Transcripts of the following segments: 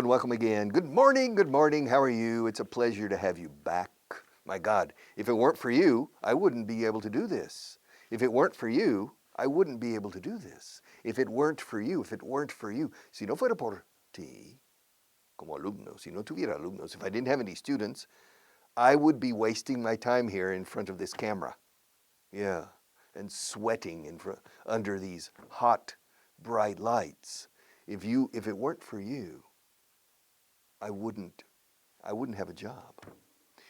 and welcome again. Good morning, good morning. How are you? It's a pleasure to have you back. My God, if it weren't for you, I wouldn't be able to do this. If it weren't for you, I wouldn't be able to do this. If it weren't for you, si no fuera por ti, como alumno, si no tuviera alumnos, if I didn't have any students, I would be wasting my time here in front of this camera. Yeah, and sweating under these hot, bright lights. If it weren't for you, I wouldn't have a job.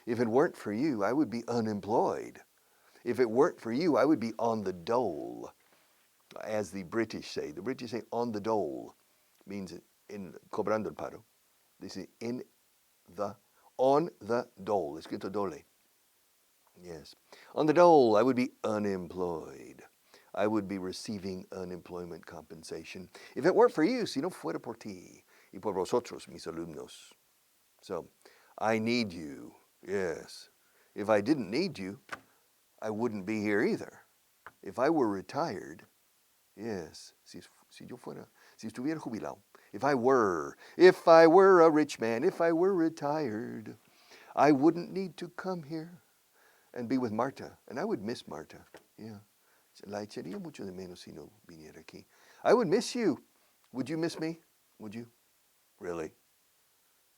If it weren't for you, I would be unemployed. If it weren't for you, I would be on the dole, as the British say. The British say on the dole, means in cobrando el paro. They say on the dole, escrito dole. Yes. On the dole, I would be unemployed. I would be receiving unemployment compensation. If it weren't for you, si no fuera por ti y por vosotros, mis alumnos. So, I need you, yes. If I didn't need you, I wouldn't be here either. If I were retired, yes, si estuviera jubilado, if I were a rich man, if I were retired, I wouldn't need to come here and be with Marta. And I would miss Marta, yeah. La echaría mucho de menos si no viniera aquí. I would miss you. Would you miss me? Would you? Really?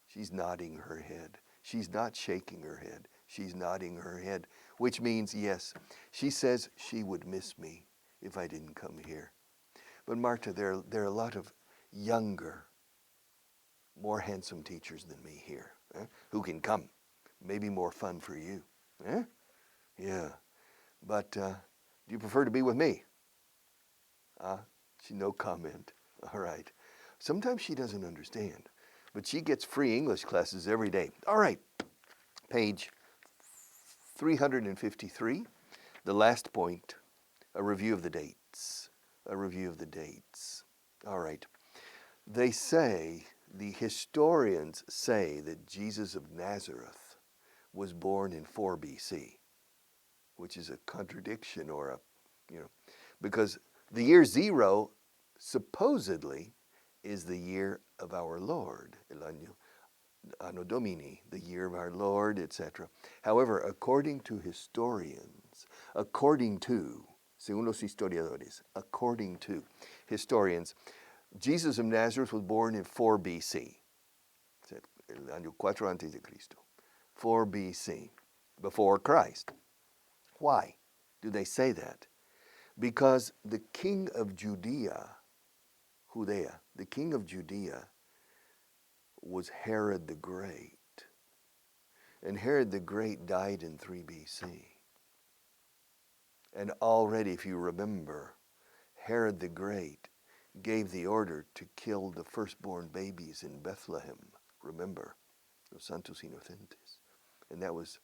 She's nodding her head. She's not shaking her head. She's nodding her head, which means yes. She says she would miss me if I didn't come here. But Marta, there are a lot of younger, more handsome teachers than me here, who can come. Maybe more fun for you. Yeah. But do you prefer to be with me? No comment. All right. Sometimes she doesn't understand, but she gets free English classes every day. All right. Page 353, the last point, a review of the dates. A review of the dates. All right. The historians say that Jesus of Nazareth was born in 4 BC, which is a contradiction because the year 0 supposedly is the year of our Lord, el año Anno Domini, the year of our Lord, etc. However, according to historians, según los historiadores, according to historians, Jesus of Nazareth was born in 4 BC, el año 4 antes de Cristo, 4 BC, before Christ. Why do they say that? Because the king of Judea, the king of Judea was Herod the Great. And Herod the Great died in 3 BC. And already, if you remember, Herod the Great gave the order to kill the firstborn babies in Bethlehem. Remember, los santos inocentes. And that was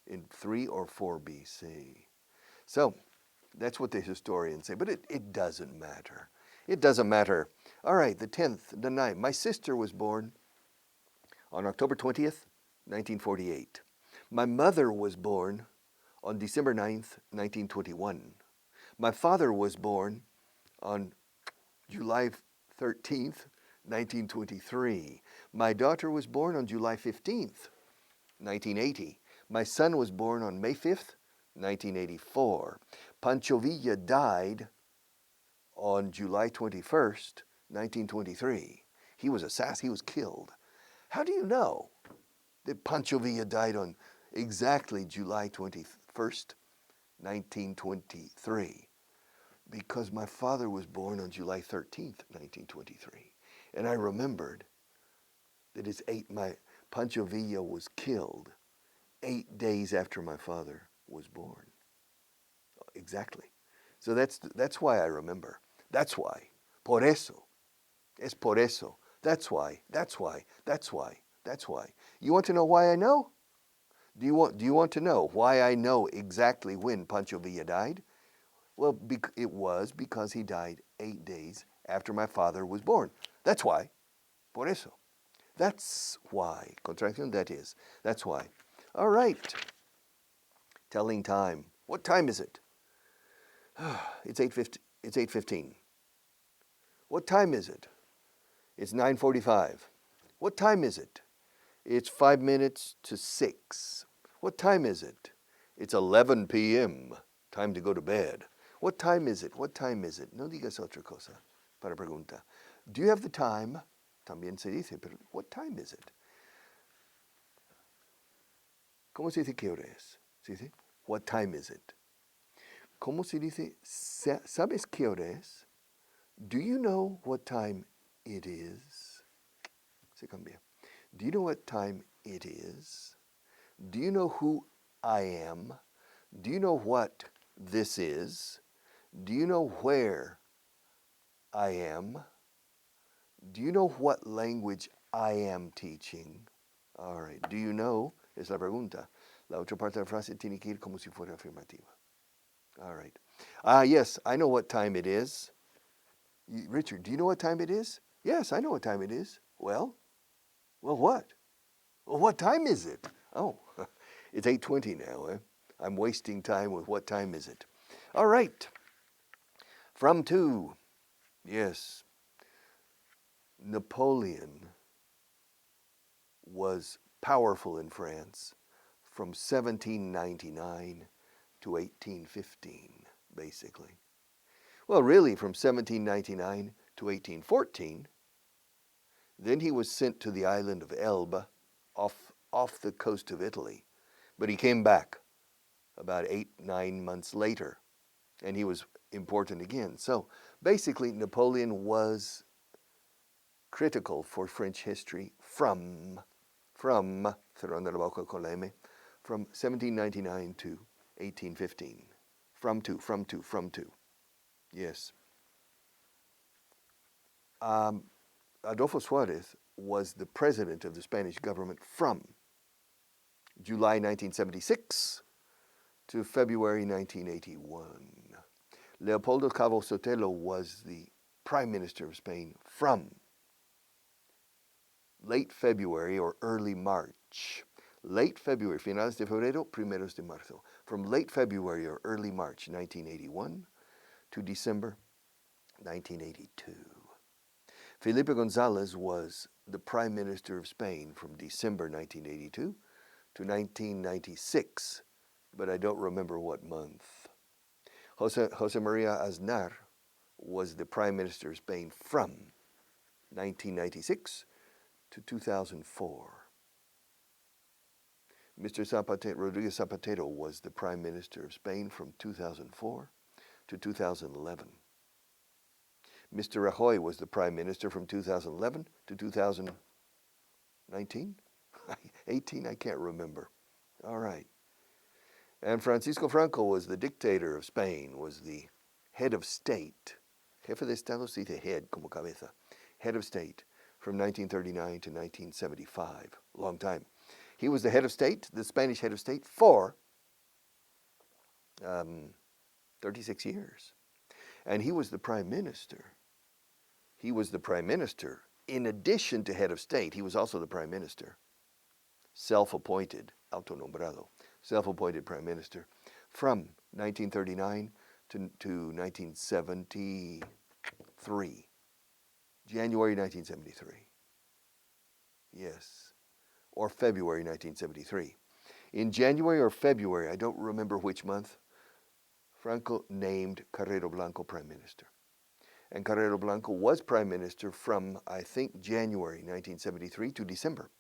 in 3 or 4 BC. So, that's what the historians say, but it doesn't matter. It doesn't matter. All right, the 10th, the 9th. My sister was born on October 20th, 1948. My mother was born on December 9th, 1921. My father was born on July 13th, 1923. My daughter was born on July 15th, 1980. My son was born on May 5th, 1984. Pancho Villa died on July 21st, 1923. He was killed. How do you know that Pancho Villa died on exactly July 21st, 1923? Because my father was born on July 13th, 1923. And I remembered that Pancho Villa was killed 8 days after my father was born. Exactly. So that's why I remember. That's why. Por eso. Es por eso. That's why. You want to know why I know? Do you want to know why I know exactly when Pancho Villa died? Well, it was because he died 8 days after my father was born. That's why. Por eso. That's why. Contracción, that is. That's why. All right. Telling time. What time is it? It's 8:15. What time is it? It's 9:45. What time is it? It's 5 minutes to 6. What time is it? It's 11 p.m. Time to go to bed. What time is it? What time is it? No digas otra cosa para pregunta. Do you have the time? También se dice, pero what time is it? ¿Cómo se dice qué hora es? ¿Se dice? What time is it? ¿Cómo se dice? ¿Sabes qué hora es? Do you know what time it is? Se cambia. Do you know what time it is? Do you know who I am? Do you know what this is? Do you know where I am? Do you know what language I am teaching? All right. Do you know? Es la pregunta. La otra parte de la frase tiene que ir como si fuera afirmativa. All right. Yes, I know what time it is. Richard, do you know what time it is? Yes, I know what time it is. Well, what? Well, what time is it? Oh, it's 8:20 now. Eh? I'm wasting time with what time is it? All right. From to. Yes. Napoleon was powerful in France from 1799 to 1815, basically. Well, really, from 1799 to 1814. Then he was sent to the island of Elba off the coast of Italy. But he came back about 8-9 months later, and he was important again. So basically, Napoleon was critical for French history from, cerrando la boca con la M, from 1799 to 1815. From to. Yes. Adolfo Suarez was the president of the Spanish government from July 1976 to February 1981. Leopoldo Cabo Sotelo was the prime minister of Spain from late February or early March. Late February, finales de febrero, primeros de marzo. From late February or early March 1981 to December 1982. Felipe González was the Prime Minister of Spain from December 1982 to 1996, but I don't remember what month. Jose Maria Aznar was the Prime Minister of Spain from 1996 to 2004. Mr. Rodriguez Zapatero was the Prime Minister of Spain from 2004 to 2011. Mr. Rajoy was the Prime Minister from 2011 to 2019? 18? I can't remember. All right. And Francisco Franco was the dictator of Spain, was the head of state. Jefe de Estado se dice head, como cabeza. Head of state from 1939 to 1975. Long time. He was the head of state, the Spanish head of state, for 36 years. And he was the prime minister. He was the prime minister. In addition to head of state, he was also the prime minister. Self-appointed, autonombrado, self-appointed prime minister from 1939 to 1973. January 1973. Yes. Or February 1973. In January or February, I don't remember which month, Franco named Carrero Blanco prime minister. And Carrero Blanco was prime minister from, I think, January 1973 to December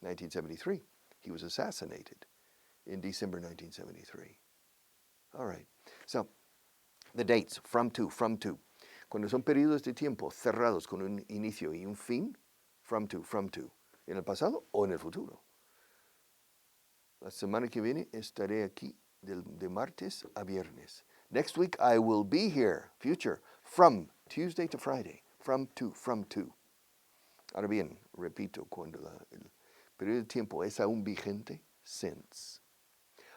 1973. He was assassinated in December 1973. All right. So, the dates, from to. Cuando son periodos de tiempo cerrados con un inicio y un fin, from to. En el pasado o en el futuro. La semana que viene estaré aquí de martes a viernes. Next week I will be here, future, from Tuesday to Friday. From to. Ahora bien, repito, cuando el periodo de tiempo es aún vigente, since.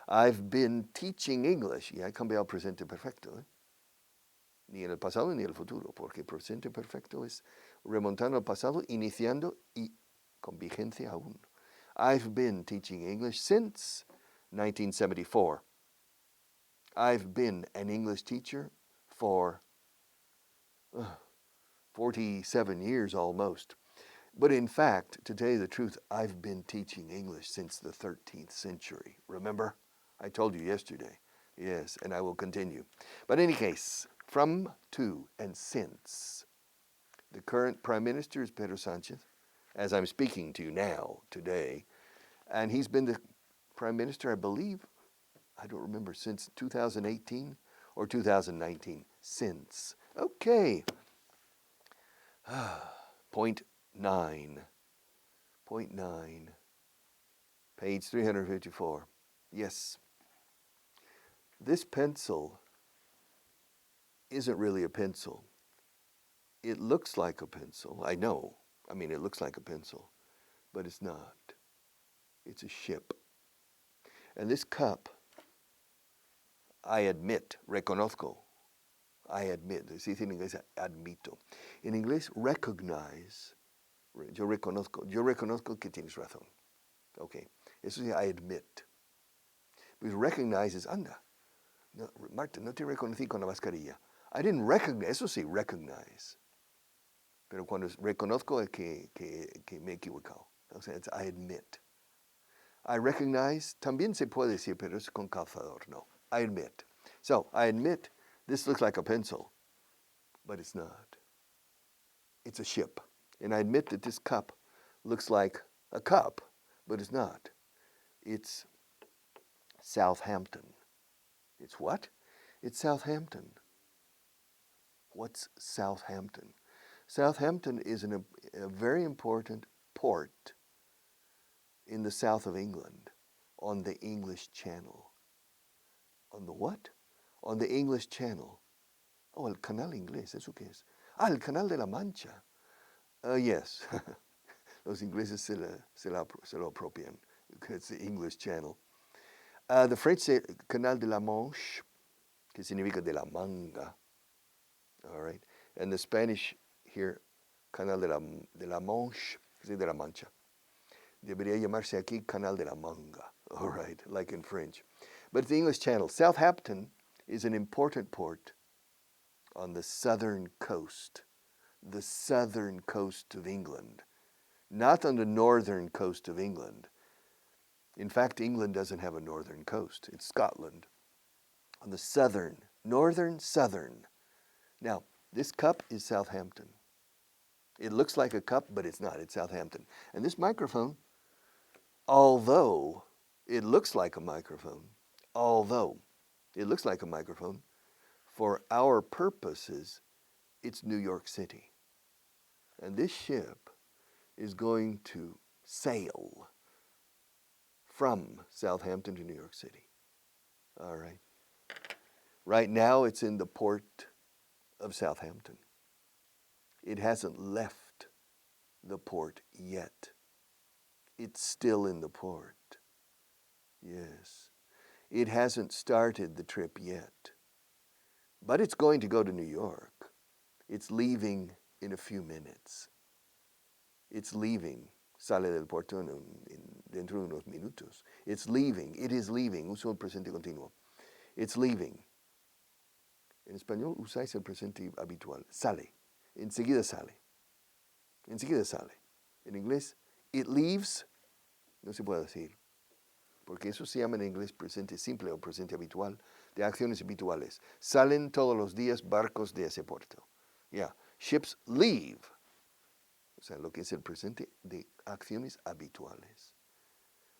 I've been teaching English, y he cambiado presente perfecto, ni en el pasado ni en el futuro, porque presente perfecto es remontando al pasado, iniciando y con vigencia aún. I've been teaching English since 1974. I've been an English teacher for 47 years almost. But in fact, to tell you the truth, I've been teaching English since the 13th century. Remember? I told you yesterday. Yes, and I will continue. But in any case, from, to, and since. The current Prime Minister is Pedro Sanchez, as I'm speaking to you now, today. And he's been the Prime Minister, I believe, I don't remember, since 2018 or 2019. Since. Okay. Point 9. Point 9. Page 354. Yes. This pencil isn't really a pencil. It looks like a pencil. I know. I mean, it looks like a pencil, but it's not. It's a ship. And this cup, I admit, reconozco. I admit. Se dice en inglés, admito. En inglés, recognize. Yo reconozco que tienes razón. Okay. Eso sí, I admit. Because recognize is, anda. No, Marta, no te reconocí con la mascarilla. I didn't recognize. Eso sí, recognize. Pero cuando reconozco es que me he equivocado. O sea, it's I admit. I recognize, también se puede decir, pero es con calzador. No, I admit. So, I admit this looks like a pencil, but it's not. It's a ship. And I admit that this cup looks like a cup, but it's not. It's Southampton. It's what? It's Southampton. What's Southampton? Southampton is a very important port in the south of England on the English Channel. On the what? On the English Channel. Oh, el canal inglés, ¿eso qué es? Ah, el canal de la Mancha. Yes. Los ingleses se lo apropian. It's the English Channel. The French say canal de la Manche, que significa de la manga. All right. And the Spanish here, canal de la Manche, que es de la Mancha. Debería llamarse aquí canal de la manga. All right, like in French. But it's the English Channel. Southampton is an important port on the southern coast of England, not on the northern coast of England. In fact, England doesn't have a northern coast. It's Scotland. On the southern. Now, this cup is Southampton. It looks like a cup, but it's not. It's Southampton. And this microphone, although it looks like a microphone, for our purposes, it's New York City. And this ship is going to sail from Southampton to New York City. All right. Right now, it's in the port of Southampton. It hasn't left the port yet. It's still in the port. Yes. It hasn't started the trip yet. But it's going to go to New York. It's leaving in a few minutes. It's leaving. Sale del puerto dentro de unos minutos. It's leaving. It is leaving. Uso el presente continuo. It's leaving. En español usáis el presente habitual. Sale. Enseguida sale. Enseguida sale. En inglés, it leaves, no se puede decir. Porque eso se llama en inglés presente simple o presente habitual, de acciones habituales. Salen todos los días barcos de ese puerto. Yeah. Ships leave. O sea, lo que es el presente de acciones habituales.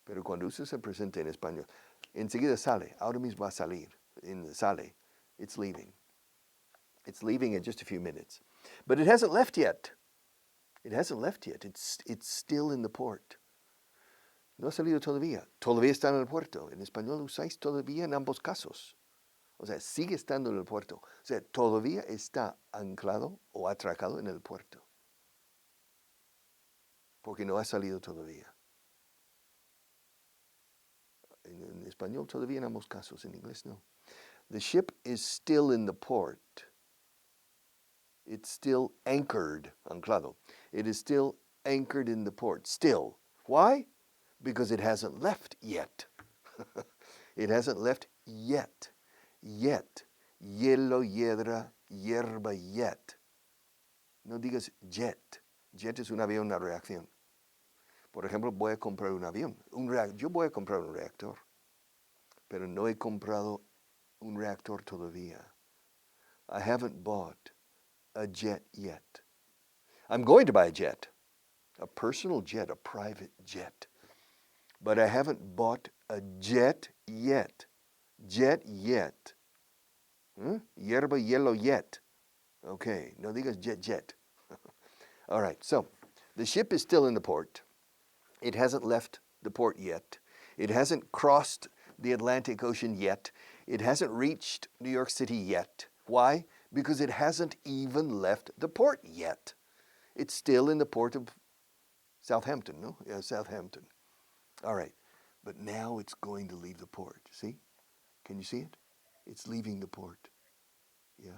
Pero cuando usas el presente en español, enseguida sale, ahora mismo va a salir. Sale. It's leaving. It's leaving in just a few minutes. But it hasn't left yet. It hasn't left yet. It's still in the port. No ha salido todavía. Todavía está en el puerto. En español usáis todavía en ambos casos. O sea, sigue estando en el puerto. O sea, todavía está anclado o atracado en el puerto. Porque no ha salido todavía. En español todavía en ambos casos. En inglés no. The ship is still in the port. It's still anchored, anclado. It is still anchored in the port. Still. Why? Because it hasn't left yet. It hasn't left yet. Yet. Hielo, hiedra, hierba, yet. No digas jet. Jet es un avión, una reacción. Por ejemplo, voy a comprar un avión. Yo voy a comprar un reactor, pero no he comprado un reactor todavía. I haven't bought a jet yet. I'm going to buy a jet, a personal jet, a private jet. But I haven't bought a jet yet. Jet yet. Hierba yellow yet. Okay, no digas jet. All right, so the ship is still in the port. It hasn't left the port yet. It hasn't crossed the Atlantic Ocean yet. It hasn't reached New York City yet. Why? Because it hasn't even left the port yet. It's still in the port of Southampton, no? Yeah, Southampton. All right, but now it's going to leave the port. See? Can you see it? It's leaving the port. Yeah.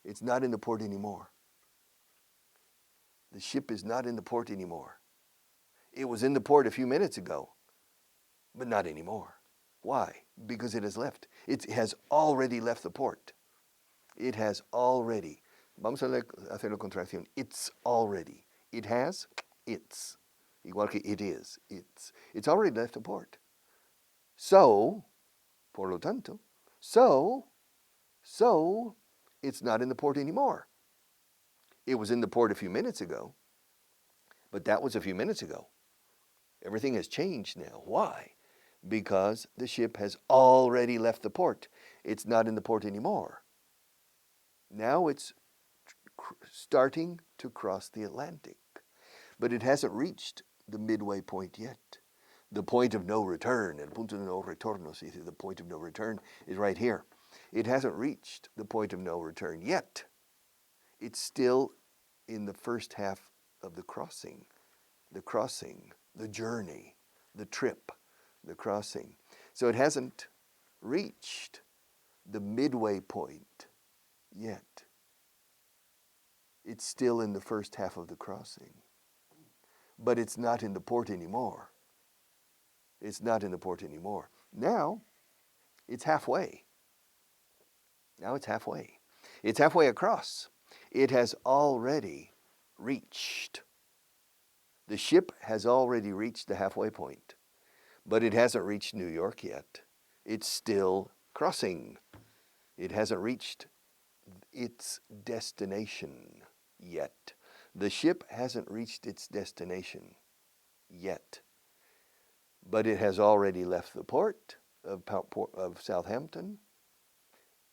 It's not in the port anymore. The ship is not in the port anymore. It was in the port a few minutes ago, but not anymore. Why? Because it has left. It has already left the port. It has already. Vamos a hacer la contracción. It's already. It has, it's. Igual que it is, it's. It's already left the port. So, por lo tanto, so, it's not in the port anymore. It was in the port a few minutes ago, but that was a few minutes ago. Everything has changed now. Why? Because the ship has already left the port. It's not in the port anymore. Now it's starting to cross the Atlantic, but it hasn't reached the midway point yet. The point of no return, el punto de no retorno, the point of no return is right here. It hasn't reached the point of no return yet. It's still in the first half of the crossing, the journey, the trip, the crossing. So it hasn't reached the midway point yet. It's still in the first half of the crossing. But it's not in the port anymore. It's not in the port anymore. Now, it's halfway. Now it's halfway. It's halfway across. It has already reached. The ship has already reached the halfway point, but it hasn't reached New York yet. It's still crossing. It hasn't reached its destination yet. The ship hasn't reached its destination yet, but it has already left the port of Southampton,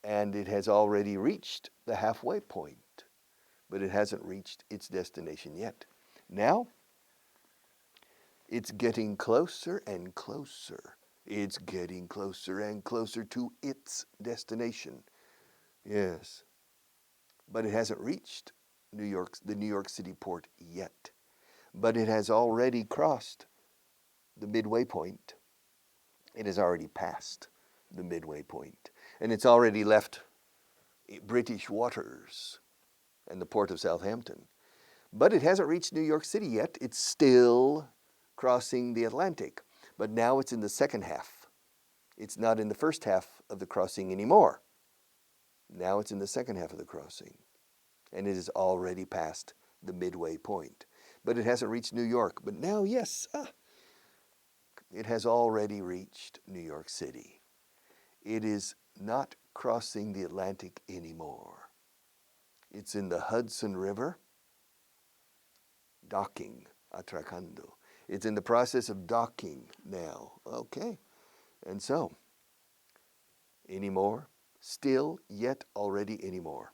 and it has already reached the halfway point, but it hasn't reached its destination yet. Now, it's getting closer and closer. It's getting closer and closer to its destination. Yes, but it hasn't reached the New York City port yet, but it has already crossed the midway point. It has already passed the midway point, and it's already left British waters and the port of Southampton. But it hasn't reached New York City yet. It's still crossing the Atlantic, but now it's in the second half. It's not in the first half of the crossing anymore. Now it's in the second half of the crossing, and it has already passed the midway point. But it hasn't reached New York. But now, yes, it has already reached New York City. It is not crossing the Atlantic anymore. It's in the Hudson River, docking, atracando. It's in the process of docking now. Okay. And so, anymore, still, yet, already, anymore.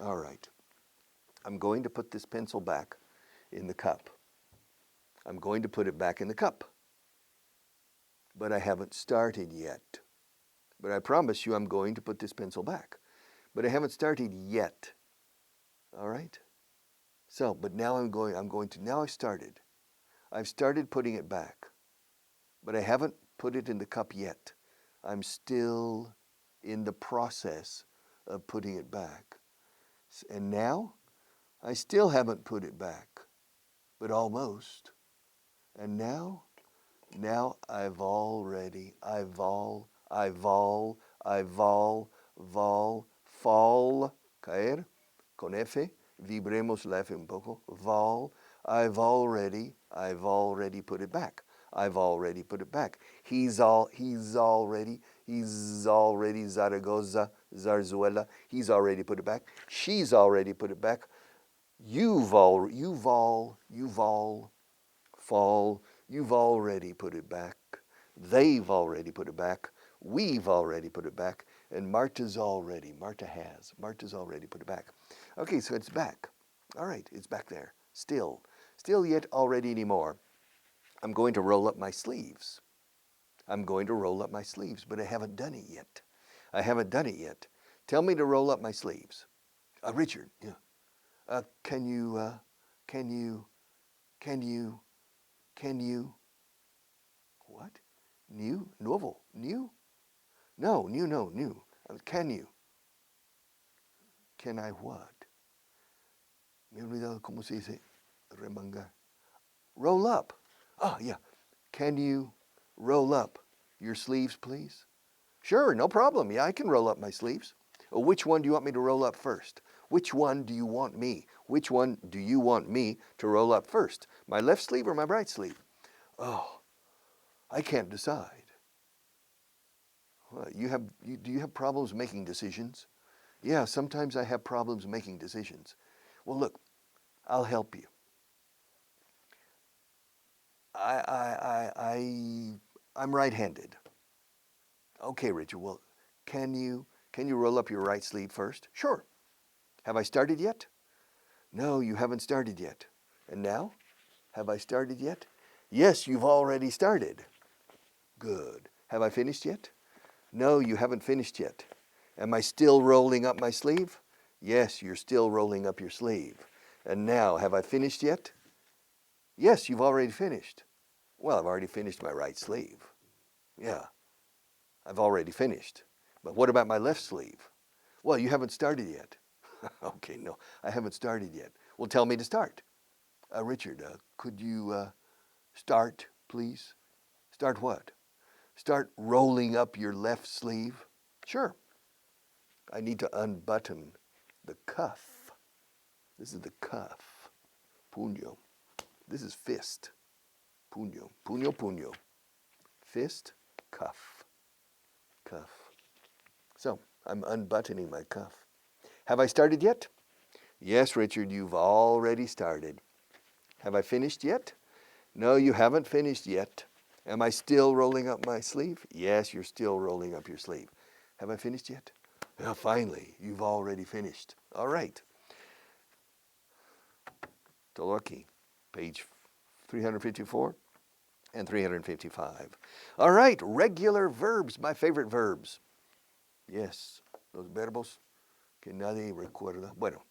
All right. I'm going to put this pencil back in the cup. I'm going to put it back in the cup. But I haven't started yet. But I promise you I'm going to put this pencil back. But I haven't started yet. All right? So, but now now I've started. I've started putting it back. But I haven't put it in the cup yet. I'm still in the process of putting it back. And now, I still haven't put it back, but almost. And now I've already, fall, caer, con F, Vibremos la F un poco. Vol. I've already put it back. I've already put it back. He's already Zaragoza, Zarzuela. He's already put it back. She's already put it back. You've already put it back. They've already put it back. We've already put it back. And Marta's already put it back. Okay, so it's back. All right, it's back there. Still yet, already anymore. I'm going to roll up my sleeves. But I haven't done it yet. Tell me to roll up my sleeves. Richard, yeah. Can you, what? Nuevo, new? No, new. Can you? Can I what? Me he olvidado cómo se dice remangar. Roll up. Yeah. Can you roll up your sleeves, please? Sure, no problem. Yeah, I can roll up my sleeves. Which one do you want me to roll up first? Which one do you want me? Which one do you want me to roll up first? My left sleeve or my right sleeve? Oh, I can't decide. Well, do you have problems making decisions? Yeah, sometimes I have problems making decisions. Well, look, I'll help you. I'm right-handed. Okay, Richard. Well, can you roll up your right sleeve first? Sure. Have I started yet? No, you haven't started yet. And now? Have I started yet? Yes, you've already started. Good. Have I finished yet? No, you haven't finished yet. Am I still rolling up my sleeve? Yes, you're still rolling up your sleeve. And now, have I finished yet? Yes, you've already finished. Well, I've already finished my right sleeve. Yeah, I've already finished. But what about my left sleeve? Well, you haven't started yet. Okay, no, I haven't started yet. Well, tell me to start. Richard, could you start, please? Start what? Start rolling up your left sleeve. Sure. I need to unbutton the cuff. This is the cuff. Puño. This is fist. Puño. Puño. Fist, cuff. Cuff. So, I'm unbuttoning my cuff. Have I started yet? Yes, Richard, you've already started. Have I finished yet? No, you haven't finished yet. Am I still rolling up my sleeve? Yes, you're still rolling up your sleeve. Have I finished yet? Well, finally, you've already finished. All right. Todo aquí. Page 354 and 355. All right, regular verbs, my favorite verbs. Yes, los verbos que nadie recuerda. Bueno,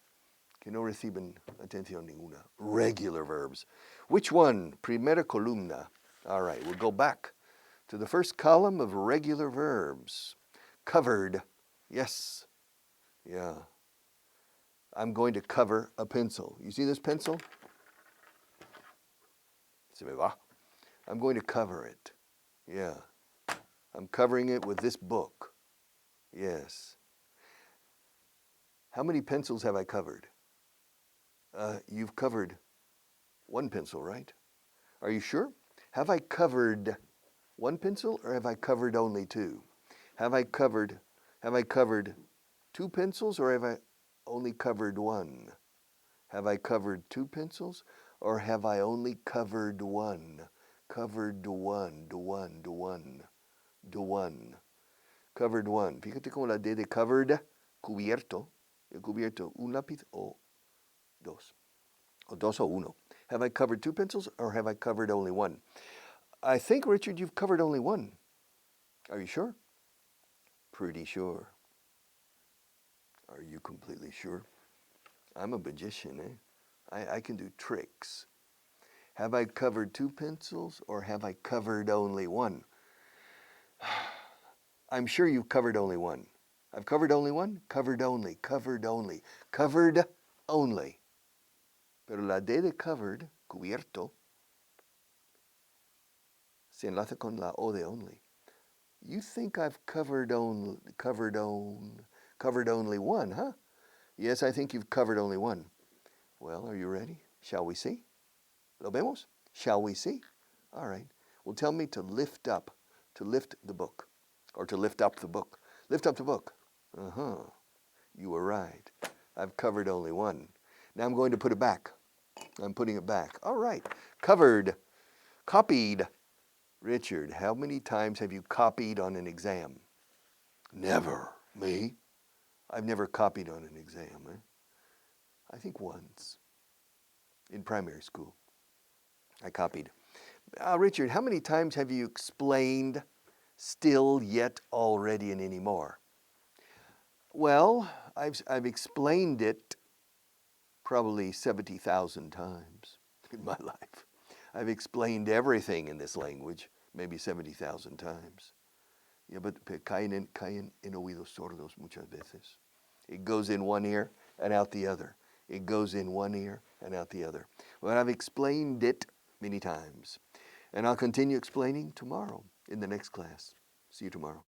que no reciben atención ninguna. Regular verbs. Which one? Primera columna. All right, we'll go back to the first column of regular verbs. Covered. Yes. Yeah. I'm going to cover a pencil. You see this pencil? Se me va. I'm going to cover it. Yeah. I'm covering it with this book. Yes. How many pencils have I covered? You've covered one pencil, right? Are you sure? Have I covered one pencil or have I covered only two? Have I covered two pencils or have I only covered one? Have I covered two pencils or have I only covered one? Covered one. Covered one. Fíjate como la D de covered, cubierto. El cubierto, un lápiz o dos. O dos o uno. Have I covered two pencils or have I covered only one? I think, Richard, you've covered only one. Are you sure? Pretty sure. Are you completely sure? I'm a magician, eh? I can do tricks. Have I covered two pencils or have I covered only one? I'm sure you've covered only one. I've covered only one? Covered only. Covered only. Pero la D de covered, cubierto, se enlaza con la O de only. You think I've covered only one, huh? Yes, I think you've covered only one. Well, are you ready? Shall we see? ¿Lo vemos? Shall we see? All right. Well, tell me to lift up, to lift the book, or to lift up the book. Lift up the book. Uh-huh. You were right. I've covered only one. Now I'm going to put it back. I'm putting it back. All right. Covered. Copied. Richard, how many times have you copied on an exam? Never. Me? I've never copied on an exam. I think once. In primary school. I copied. Richard, how many times have you explained still, yet, already, and anymore? Well, I've explained it probably 70,000 times in my life. I've explained everything in this language maybe 70,000 times. Yeah, but caen en oídos sordos muchas veces. It goes in one ear and out the other. It goes in one ear and out the other. Well, I've explained it many times. And I'll continue explaining tomorrow in the next class. See you tomorrow.